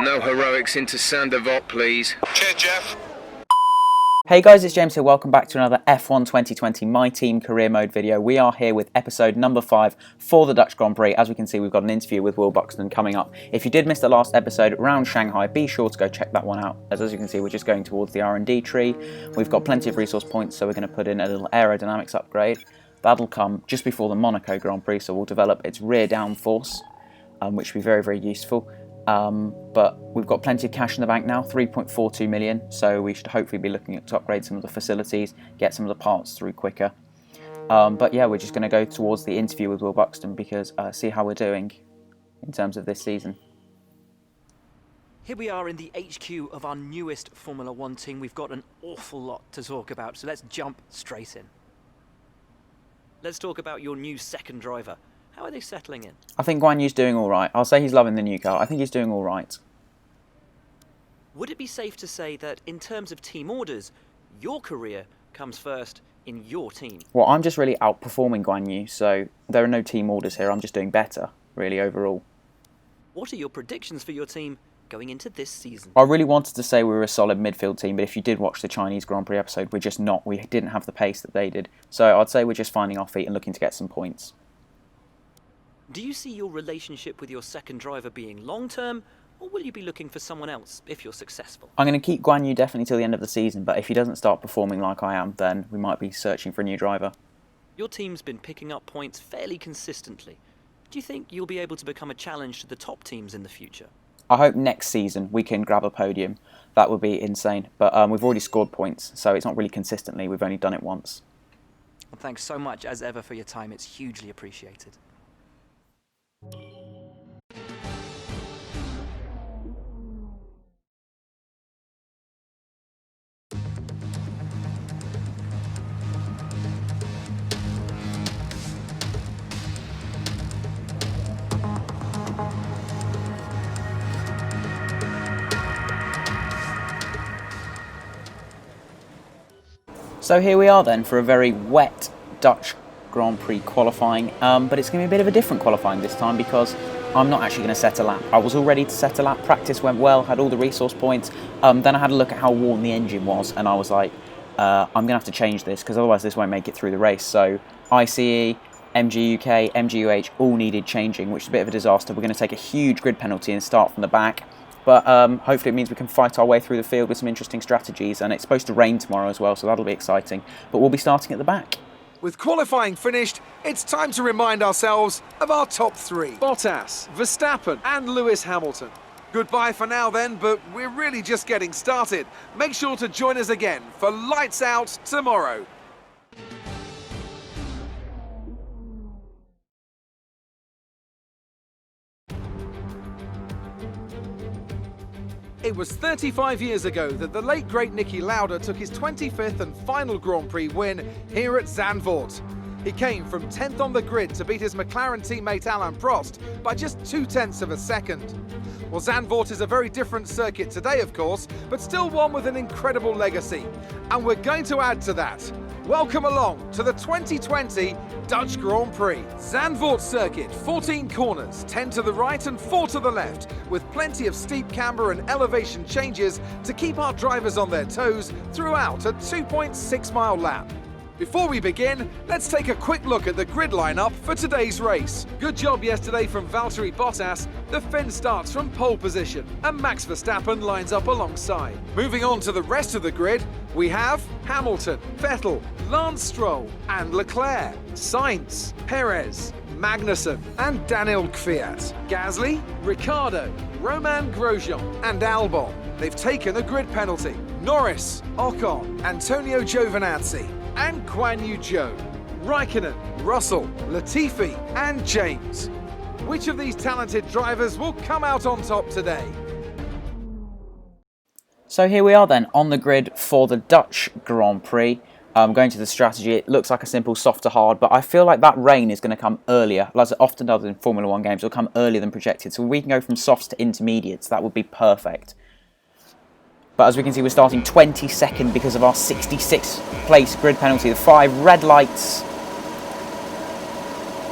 No heroics into Zandvoort, please. Cheers, Jeff. Hey guys, it's James here. Welcome back to another F1 2020 My Team Career Mode video. We are here with episode number 5 for the Dutch Grand Prix. As we can see, we've got an interview with Will Buxton coming up. If you did miss the last episode around Shanghai, be sure to go check that one out. As you can see, we're just going towards the R&D tree. We've got plenty of resource points, so we're going to put in a little aerodynamics upgrade. That'll come just before the Monaco Grand Prix, so we'll develop its rear downforce, which will be very, very useful. But we've got plenty of cash in the bank now, 3.42 million, so we should hopefully be looking to upgrade some of the facilities, get some of the parts through quicker. But yeah, we're just going to go towards the interview with Will Buxton because see how we're doing in terms of this season. Here we are in the HQ of our newest Formula 1 team. We've got an awful lot to talk about, so let's jump straight in. Let's talk about your new second driver. How are they settling in? I think Guan Yu's doing all right. I'll say he's loving the new car. I think he's doing all right. Would it be safe to say that in terms of team orders, your career comes first in your team? Well, I'm just really outperforming Guan Yu, so there are no team orders here. I'm just doing better, really, overall. What are your predictions for your team going into this season? I really wanted to say we were a solid midfield team, but if you did watch the Chinese Grand Prix episode, we're just not. We didn't have the pace that they did. So I'd say we're just finding our feet and looking to get some points. Do you see your relationship with your second driver being long-term, or will you be looking for someone else if you're successful? I'm going to keep Guan Yu definitely till the end of the season, but if he doesn't start performing like I am, then we might be searching for a new driver. Your team's been picking up points fairly consistently. Do you think you'll be able to become a challenge to the top teams in the future? I hope next season we can grab a podium. That would be insane, but we've already scored points, so it's not really consistently. We've only done it once. Well, thanks so much, as ever, for your time. It's hugely appreciated. So here we are then for a very wet Dutch Grand Prix qualifying, but it's going to be a bit of a different qualifying this time because I'm not actually going to set a lap. I was all ready to set a lap, practice went well, had all the resource points, then I had a look at how worn the engine was and I was like, I'm going to have to change this because otherwise this won't make it through the race. So ICE, MG UK, MGUH all needed changing, which is a bit of a disaster. We're going to take a huge grid penalty and start from the back. But hopefully it means we can fight our way through the field with some interesting strategies, and it's supposed to rain tomorrow as well, so that'll be exciting. But we'll be starting at the back. With qualifying finished, it's time to remind ourselves of our top three. Bottas, Verstappen and Lewis Hamilton. Goodbye for now then, but we're really just getting started. Make sure to join us again for Lights Out tomorrow. It was 35 years ago that the late great Niki Lauda took his 25th and final Grand Prix win here at Zandvoort. He came from 10th on the grid to beat his McLaren teammate Alain Prost by just 0.2 of a second. Well, Zandvoort is a very different circuit today, of course, but still one with an incredible legacy. And we're going to add to that. Welcome along to the 2020 Dutch Grand Prix. Zandvoort circuit, 14 corners, 10 to the right and 4 to the left, with plenty of steep camber and elevation changes to keep our drivers on their toes throughout a 2.6-mile lap. Before we begin, let's take a quick look at the grid lineup for today's race. Good job yesterday from Valtteri Bottas. The Finn starts from pole position and Max Verstappen lines up alongside. Moving on to the rest of the grid, we have Hamilton, Vettel, Lance Stroll and Leclerc, Sainz, Perez, Magnussen and Daniel Kvyat, Gasly, Ricciardo, Romain Grosjean and Albon. They've taken a grid penalty. Norris, Ocon, Antonio Giovinazzi and Guan Yu Zhou, Raikkonen, Russell, Latifi and James. Which of these talented drivers will come out on top today? So here we are then on the grid for the Dutch Grand Prix. Going to the strategy, it looks like a simple soft to hard, but I feel like that rain is going to come earlier, as it often does in Formula 1 games. It'll come earlier than projected, so we can go from softs to intermediates. That would be perfect. But as we can see, we're starting 22nd because of our 66th place grid penalty. The 5 red lights.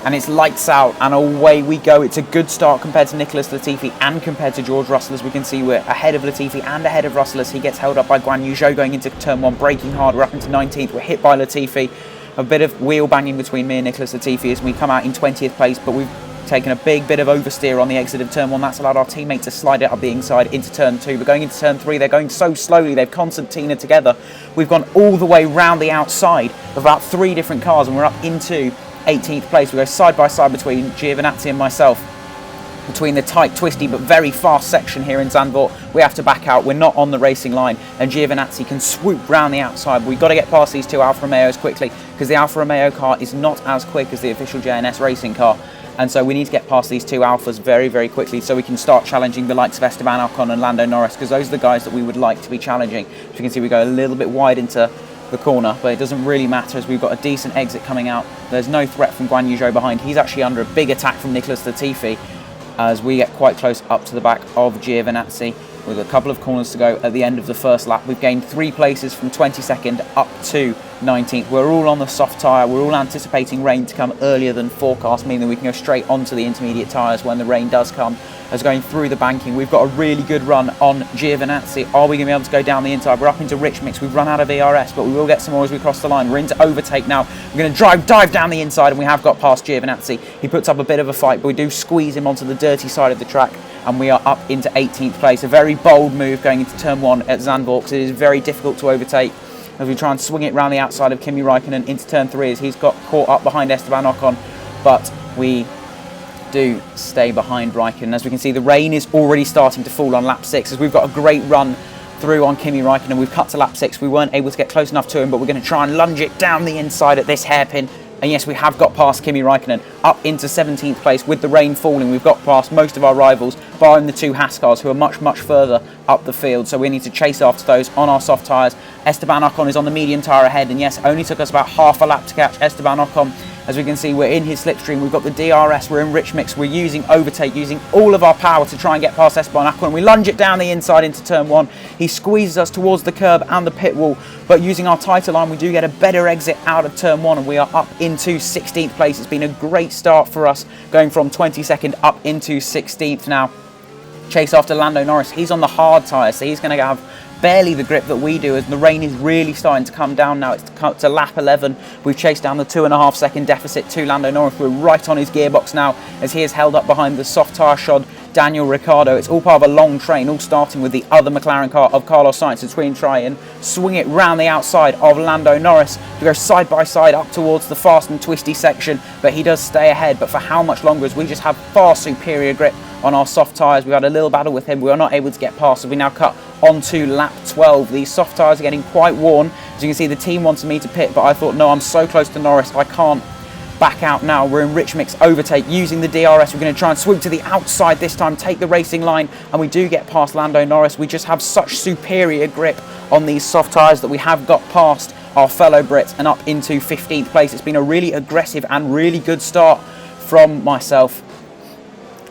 and it's lights out and away we go. It's a good start compared to Nicholas Latifi and compared to George Russell. As we can see, we're ahead of Latifi and ahead of Russell as he gets held up by Guan Yu Zhou going into turn 1, braking hard. We're up into 19th, we're hit by Latifi. A bit of wheel banging between me and Nicholas Latifi as we come out in 20th place, but we've taken a big bit of oversteer on the exit of turn 1. That's allowed our teammate to slide it up the inside into turn 2. But going into turn 3, they're going so slowly. They've concertina together. We've gone all the way round the outside of about 3 different cars, and we're up into 18th place. We go side by side between Giovinazzi and myself. Between the tight, twisty, but very fast section here in Zandvoort, we have to back out. We're not on the racing line, and Giovinazzi can swoop round the outside. We've got to get past these 2 Alfa Romeos quickly, because the Alfa Romeo car is not as quick as the official JNS racing car. And so we need to get past these 2 Alphas very, very quickly so we can start challenging the likes of Esteban Ocon and Lando Norris, because those are the guys that we would like to be challenging. As you can see, we go a little bit wide into the corner, but it doesn't really matter as we've got a decent exit coming out. There's no threat from Guan Yu Zhou behind. He's actually under a big attack from Nicholas Latifi as we get quite close up to the back of Giovinazzi. We've got a couple of corners to go at the end of the first lap. We've gained 3 places from 22nd up to 19th. We're all on the soft tyre. We're all anticipating rain to come earlier than forecast, meaning we can go straight onto the intermediate tyres when the rain does come. As going through the banking, we've got a really good run on Giovinazzi. Are we going to be able to go down the inside? We're up into rich mix. We've run out of ERS, but we will get some more as we cross the line. We're into overtake now. We're going to dive down the inside, and we have got past Giovinazzi. He puts up a bit of a fight, but we do squeeze him onto the dirty side of the track, and we are up into 18th place. A very bold move going into turn 1 at Zandvoort, because it is very difficult to overtake as we try and swing it around the outside of Kimi Räikkönen into turn 3 as he's got caught up behind Esteban Ocon, but we do stay behind Räikkönen. As we can see, the rain is already starting to fall on lap 6 as we've got a great run through on Kimi Räikkönen. We've cut to lap 6. We weren't able to get close enough to him, but we're going to try and lunge it down the inside at this hairpin. And yes, we have got past Kimi Räikkönen up into 17th place. With the rain falling, we've got past most of our rivals, barring the 2 Haas cars who are much, much further up the field. So we need to chase after those on our soft tyres. Esteban Ocon is on the medium tyre ahead, and yes, only took us about half a lap to catch Esteban Ocon. As we can see, we're in his slipstream. We've got the DRS, we're in rich mix, we're using overtake, using all of our power to try and get past Esteban Ocon. We lunge it down the inside into turn 1. He squeezes us towards the curb and the pit wall, but using our tighter line, we do get a better exit out of turn 1, and we are up into 16th place. It's been a great start for us, going from 22nd up into 16th now. Chase after Lando Norris. He's on the hard tyre, so he's going to have barely the grip that we do as the rain is really starting to come down now. It's to lap 11. We've chased down the 2.5 second deficit to Lando Norris. We're right on his gearbox now as he is held up behind the soft tyre shod Daniel Ricciardo. It's all part of a long train, all starting with the other McLaren car of Carlos Sainz as we try and swing it round the outside of Lando Norris to go side by side up towards the fast and twisty section, but he does stay ahead. But for how much longer, as we just have far superior grip on our soft tyres. We had a little battle with him. We are not able to get past, so we now cut onto lap 12. These soft tyres are getting quite worn. As you can see, the team wanted me to pit, but I thought, no, I'm so close to Norris, I can't back out now. We're in rich mix overtake using the DRS. We're going to try and swoop to the outside this time, take the racing line, and we do get past Lando Norris. We just have such superior grip on these soft tyres that we have got past our fellow Brits and up into 15th place. It's been a really aggressive and really good start from myself,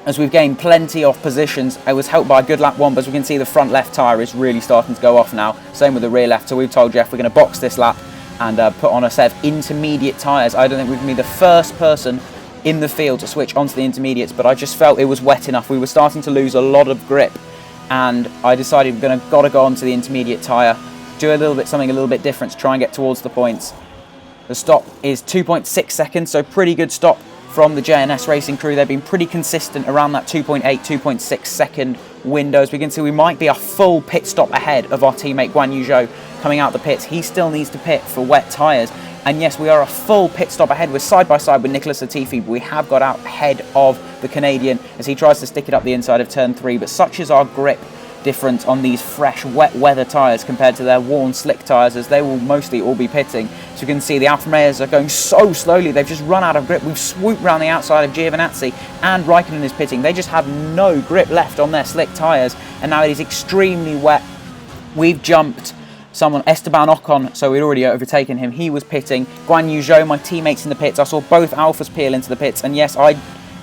as we've gained plenty of positions. I was helped by a good lap 1, but as we can see, the front left tyre is really starting to go off now. Same with the rear left. So we've told Jeff we're going to box this lap and put on a set of intermediate tyres. I don't think we can be the first person in the field to switch onto the intermediates, but I just felt it was wet enough. We were starting to lose a lot of grip, and I decided we're got to go onto the intermediate tyre, do something a little bit different to try and get towards the points. The stop is 2.6 seconds, so pretty good stop from the JNS racing crew. They've been pretty consistent around that 2.8, 2.6 second window. As we can see, we might be a full pit stop ahead of our teammate Guan Yu Zhou coming out the pits. He still needs to pit for wet tyres. And yes, we are a full pit stop ahead. We're side by side with Nicholas Latifi, but we have got out ahead of the Canadian as he tries to stick it up the inside of turn 3. But such is our grip difference on these fresh wet weather tyres compared to their worn slick tyres, as they will mostly all be pitting. So you can see the Alfa Romeos are going so slowly, they've just run out of grip. We've swooped around the outside of Giovinazzi, and Räikkönen is pitting. They just have no grip left on their slick tyres, and now it is extremely wet. We've jumped someone, Esteban Ocon, so we'd already overtaken him. He was pitting. Guan Yu Zhou, my teammates in the pits. I saw both Alphas peel into the pits, and yes, I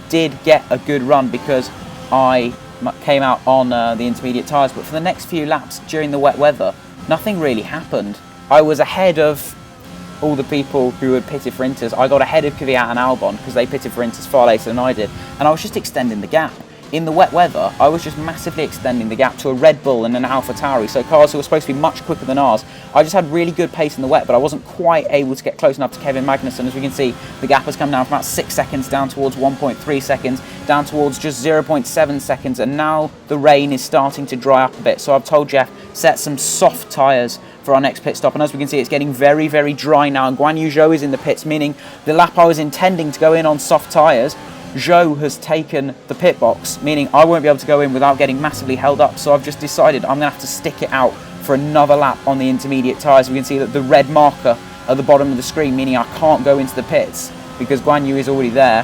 did get a good run because I came out on the intermediate tyres, but for the next few laps during the wet weather, nothing really happened. I was ahead of all the people who had pitted for Inters, I got ahead of Kvyat and Albon because they pitted for Inters far later than I did, and I was just extending the gap. In the wet weather, I was just massively extending the gap to a Red Bull and an AlphaTauri, so cars who were supposed to be much quicker than ours. I just had really good pace in the wet, but I wasn't quite able to get close enough to Kevin Magnussen. As we can see, the gap has come down from about 6 seconds down towards 1.3 seconds, down towards just 0.7 seconds, and now the rain is starting to dry up a bit. So I've told Jeff, set some soft tyres for our next pit stop, and as we can see, it's getting very, very dry now, and Guan Yu Zhou is in the pits, meaning the lap I was intending to go in on soft tyres, Zhou has taken the pit box, meaning I won't be able to go in without getting massively held up. So I've just decided I'm going to have to stick it out for another lap on the intermediate tyres. We can see that the red marker at the bottom of the screen, meaning I can't go into the pits because Guan Yu is already there,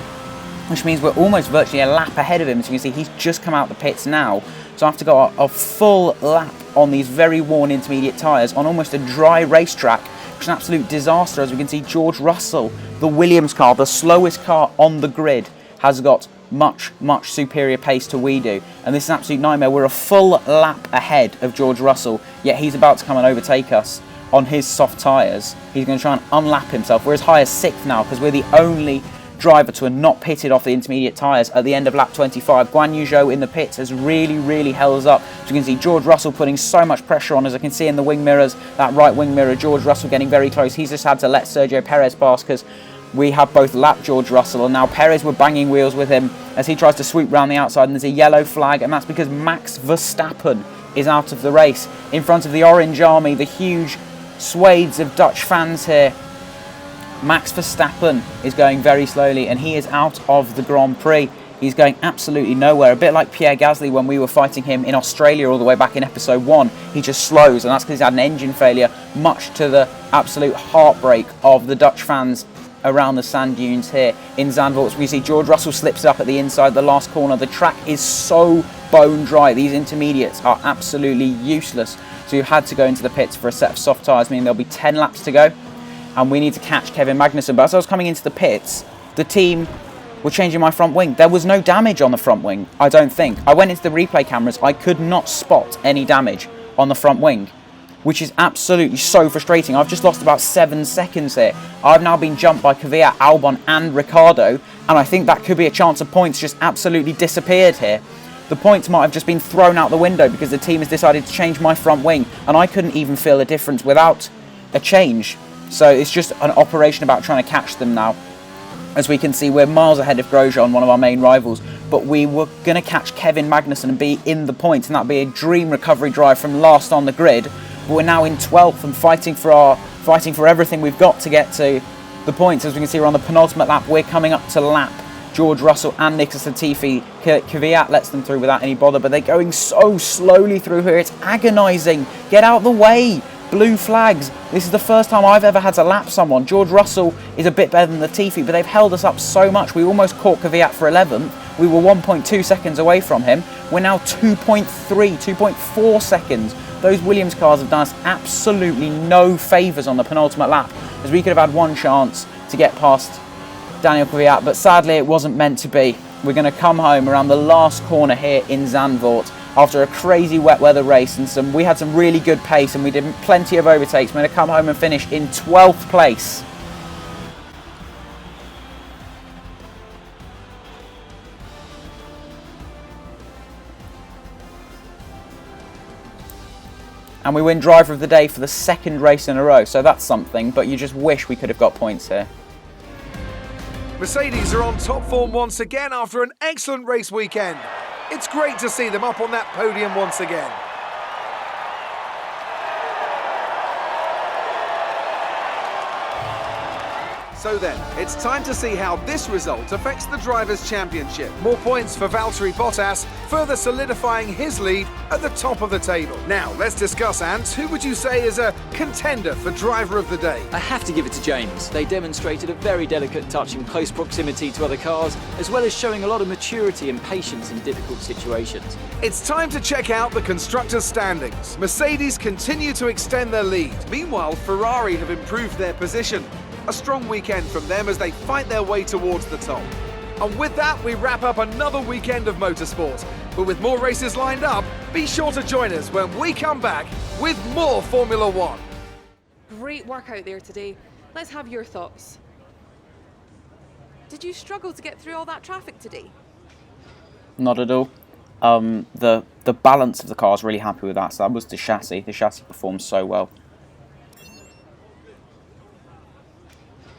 which means we're almost virtually a lap ahead of him. As you can see, he's just come out the pits now. So I have to go a full lap on these very worn intermediate tyres on almost a dry racetrack, which is an absolute disaster. As we can see, George Russell, the Williams car, the slowest car on the grid, has got much, much superior pace to we do. And this is an absolute nightmare. We're a full lap ahead of George Russell, yet he's about to come and overtake us on his soft tyres. He's going to try and unlap himself. We're as high as 6th now because we're the only driver to have not pitted off the intermediate tyres at the end of lap 25. Guan Yu Zhou in the pits has really, really held us up. So you can see George Russell putting so much pressure on, as I can see in the wing mirrors, that right wing mirror, George Russell getting very close. He's just had to let Sergio Perez pass because we have both lapped George Russell, and now Perez were banging wheels with him as he tries to swoop round the outside, and there's a yellow flag, and that's because Max Verstappen is out of the race. In front of the orange army, the huge swathes of Dutch fans here, Max Verstappen is going very slowly, and he is out of the Grand Prix. He's going absolutely nowhere, a bit like Pierre Gasly when we were fighting him in Australia all the way back in episode 1. He just slows, and that's because he's had an engine failure, much to the absolute heartbreak of the Dutch fans around the sand dunes here in Zandvoort. We see George Russell slips up at the inside, the last corner. The track is so bone dry. These intermediates are absolutely useless. So you've had to go into the pits for a set of soft tyres, meaning there'll be 10 laps to go, and we need to catch Kevin Magnussen. But as I was coming into the pits, the team were changing my front wing. There was no damage on the front wing, I don't think. I went into the replay cameras. I could not spot any damage on the front wing, which is absolutely so frustrating. I've just lost about 7 seconds here. I've now been jumped by Kvyat, Albon and Ricciardo, and I think that could be a chance of points just absolutely disappeared here. The points might have just been thrown out the window because the team has decided to change my front wing, and I couldn't even feel a difference without a change. So it's just an operation about trying to catch them now. As we can see, we're miles ahead of Grosjean, one of our main rivals, but we were going to catch Kevin Magnussen and be in the points, and that'd be a dream recovery drive from last on the grid. But we're now in 12th and fighting for everything we've got to get to the points. As we can see, we're on the penultimate lap. We're coming up to lap George Russell and Nicholas Latifi. Kvyat lets them through without any bother, but they're going so slowly through here. It's agonising. Get out of the way. Blue flags. This is the first time I've ever had to lap someone. George Russell is a bit better than Latifi, but they've held us up so much. We almost caught Kvyat for 11th. We were 1.2 seconds away from him. We're now 2.4 seconds. Those Williams cars have done us absolutely no favours on the penultimate lap, as we could have had one chance to get past Daniel Kvyat, but sadly it wasn't meant to be. We're going to come home around the last corner here in Zandvoort after a crazy wet weather race, and we had some really good pace and we did plenty of overtakes. We're going to come home and finish in 12th place. And we win driver of the day for the 2nd race in a row, so that's something, but you just wish we could have got points here. Mercedes are on top form once again after an excellent race weekend. It's great to see them up on that podium once again. So then, it's time to see how this result affects the Drivers' Championship. More points for Valtteri Bottas, further solidifying his lead at the top of the table. Now, let's discuss, Ant. Who would you say is a contender for Driver of the Day? I have to give it to James. They demonstrated a very delicate touch in close proximity to other cars, as well as showing a lot of maturity and patience in difficult situations. It's time to check out the Constructors' standings. Mercedes continue to extend their lead. Meanwhile, Ferrari have improved their position. A strong weekend from them as they fight their way towards the top. And with that, we wrap up another weekend of motorsport. But with more races lined up, be sure to join us when we come back with more Formula One. Great work out there today. let's have your thoughts. Did you struggle to get through all that traffic today? Not at all. The balance of the car, I was really happy with that. So that was the chassis. The chassis performed so well.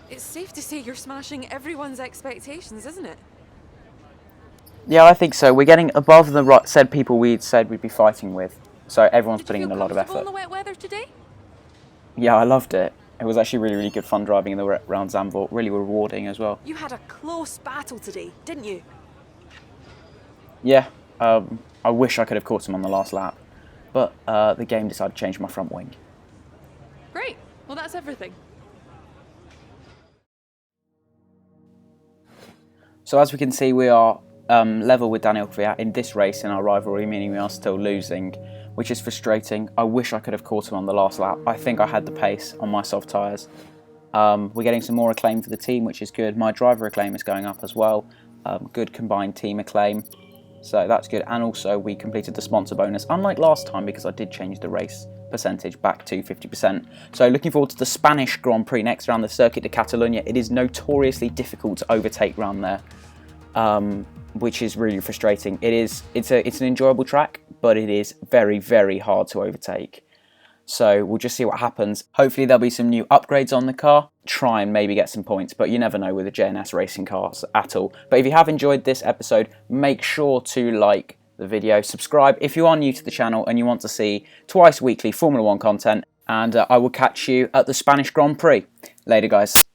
It's safe to say you're smashing everyone's expectations, isn't it? Yeah, I think so. We're getting above the said people we'd said we'd be fighting with. So everyone's putting in a lot of effort. In the wet weather today? Yeah, I loved it. It was actually really, really good fun driving around Zandvoort. Really rewarding as well. You had a close battle today, didn't you? Yeah, I wish I could have caught him on the last lap, but the game decided to change my front wing. Great. Well, that's everything. So as we can see, we are level with Daniel Kvyat in this race in our rivalry, meaning we are still losing, which is frustrating. I wish I could have caught him on the last lap. I think I had the pace on my soft tyres. We're getting some more acclaim for the team, which is good. My driver acclaim is going up as well. Good combined team acclaim. So that's good. And also we completed the sponsor bonus, unlike last time, because I did change the race percentage back to 50%. So looking forward to the Spanish Grand Prix next around the Circuit de Catalunya. It is notoriously difficult to overtake round there, which is really frustrating. It's an enjoyable track, but it is very, very hard to overtake. So we'll just see what happens. Hopefully there'll be some new upgrades on the car. Try and maybe get some points, but you never know with the JNS racing cars at all. But if you have enjoyed this episode, make sure to like the video, subscribe if you are new to the channel and you want to see twice weekly Formula 1 content, and I will catch you at the Spanish Grand Prix. Later, guys.